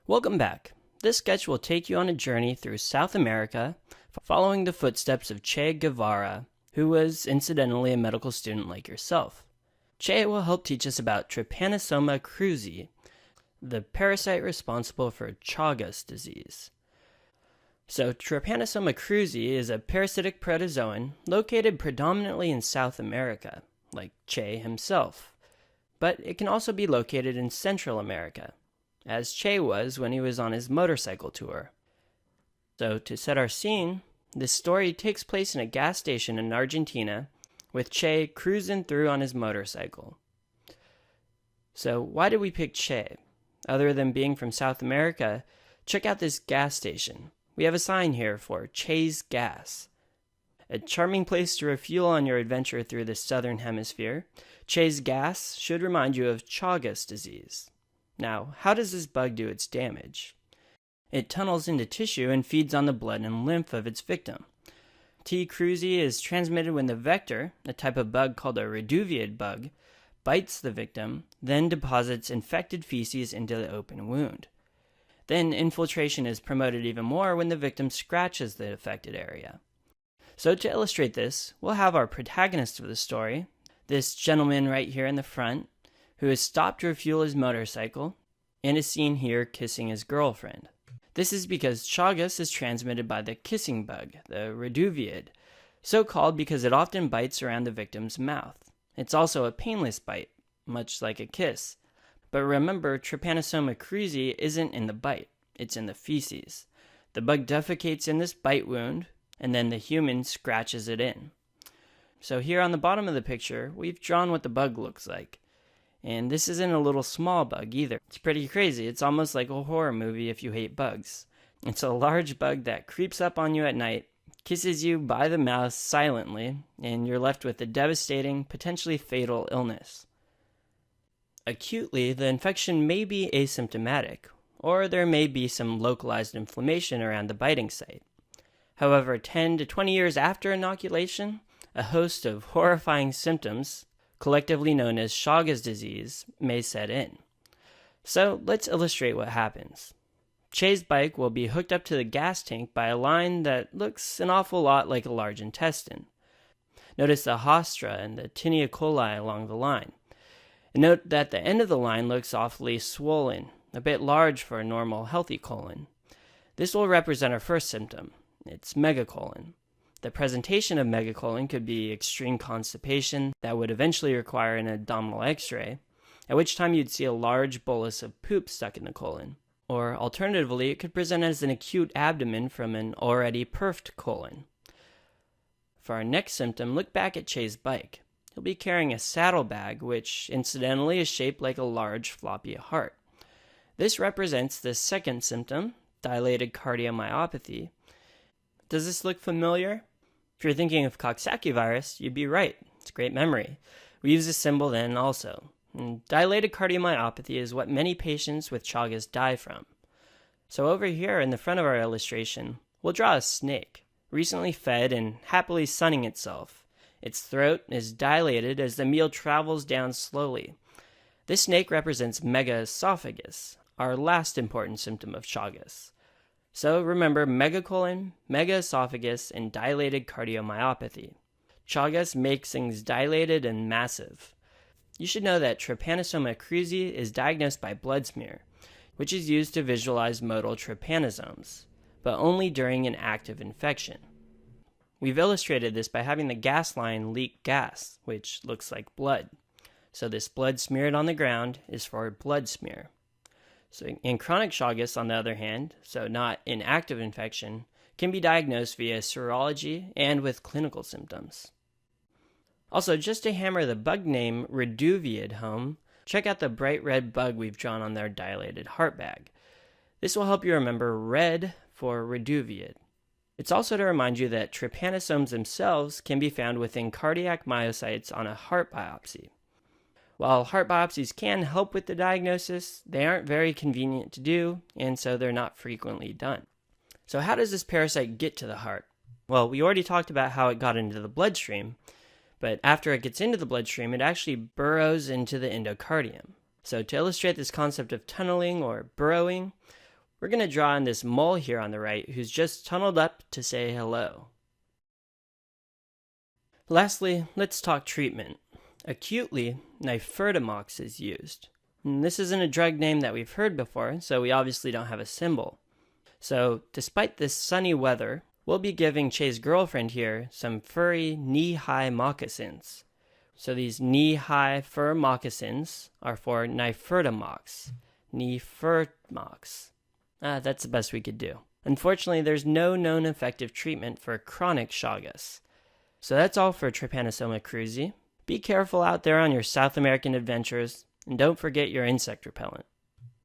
Welcome back. This sketch will take you on a journey through South America, following the footsteps of Che Guevara, who was incidentally a medical student like yourself. Che will help teach us about Trypanosoma cruzi, the parasite responsible for Chagas disease. So Trypanosoma cruzi is a parasitic protozoan located predominantly in South America, like Che himself. But it can also be located in Central America, as Che was when he was on his motorcycle tour. So to set our scene, this story takes place in a gas station in Argentina, with Che cruising through on his motorcycle. So why did we pick Che? Other than being from South America, check out this gas station. We have a sign here for Che's Gas. A charming place to refuel on your adventure through the southern hemisphere, Che's Gas should remind you of Chagas disease. Now, how does this bug do its damage? It tunnels into tissue and feeds on the blood and lymph of its victim. T. cruzi is transmitted when the vector, a type of bug called a reduviid bug, bites the victim, then deposits infected feces into the open wound. Then infiltration is promoted even more when the victim scratches the affected area. So to illustrate this, we'll have our protagonist of the story, this gentleman right here in the front, who has stopped to refuel his motorcycle, and is seen here kissing his girlfriend. This is because Chagas is transmitted by the kissing bug, the reduviid, so called because it often bites around the victim's mouth. It's also a painless bite, much like a kiss. But remember, Trypanosoma cruzi isn't in the bite, it's in the feces. The bug defecates in this bite wound, and then the human scratches it in. So here on the bottom of the picture, we've drawn what the bug looks like. And this isn't a little small bug either. It's pretty crazy. It's almost like a horror movie if you hate bugs. It's a large bug that creeps up on you at night, kisses you by the mouth silently, and you're left with a devastating, potentially fatal illness. Acutely, the infection may be asymptomatic, or there may be some localized inflammation around the biting site. However, 10 to 20 years after inoculation, a host of horrifying symptoms, collectively known as Chagas disease, may set in. So let's illustrate what happens. Che's bike will be hooked up to the gas tank by a line that looks an awful lot like a large intestine. Notice the hostra and the tinea coli along the line. And note that the end of the line looks awfully swollen, a bit large for a normal healthy colon. This will represent our first symptom. It's megacolon. The presentation of megacolon could be extreme constipation that would eventually require an abdominal x-ray, at which time you'd see a large bolus of poop stuck in the colon. Or alternatively, it could present as an acute abdomen from an already perfed colon. For our next symptom, look back at Che's bike. He'll be carrying a saddlebag, which incidentally is shaped like a large floppy heart. This represents the second symptom, dilated cardiomyopathy. Does this look familiar? If you're thinking of Coxsackie virus, you'd be right. It's great memory. We use this symbol then also. And dilated cardiomyopathy is what many patients with Chagas die from. So over here in the front of our illustration, we'll draw a snake, recently fed and happily sunning itself. Its throat is dilated as the meal travels down slowly. This snake represents megaesophagus, our last important symptom of Chagas. So remember megacolon, megaesophagus, and dilated cardiomyopathy. Chagas makes things dilated and massive. You should know that Trypanosoma cruzi is diagnosed by blood smear, which is used to visualize motile trypanosomes, but only during an active infection. We've illustrated this by having the gas line leak gas, which looks like blood. So this blood smeared on the ground is for blood smear. So in chronic Chagas, on the other hand, so not in active infection, can be diagnosed via serology and with clinical symptoms. Also, just to hammer the bug name reduviid home, check out the bright red bug we've drawn on their dilated heart bag. This will help you remember red for reduviid. It's also to remind you that trypanosomes themselves can be found within cardiac myocytes on a heart biopsy. While heart biopsies can help with the diagnosis, they aren't very convenient to do, and so they're not frequently done. So how does this parasite get to the heart? Well, we already talked about how it got into the bloodstream, but after it gets into the bloodstream, it actually burrows into the endocardium. So to illustrate this concept of tunneling or burrowing, We're going to draw in this mole here on the right who's just tunneled up to say hello. Lastly, let's talk treatment. Acutely, nifurtimox is used. And this isn't a drug name that we've heard before, so we obviously don't have a symbol. So, despite this sunny weather, we'll be giving Che's girlfriend here some furry knee-high moccasins. So these knee-high fur moccasins are for nifurtimox. Nifurtimox. That's the best we could do. Unfortunately, there's no known effective treatment for chronic Chagas. So that's all for Trypanosoma cruzi. Be careful out there on your South American adventures, and don't forget your insect repellent.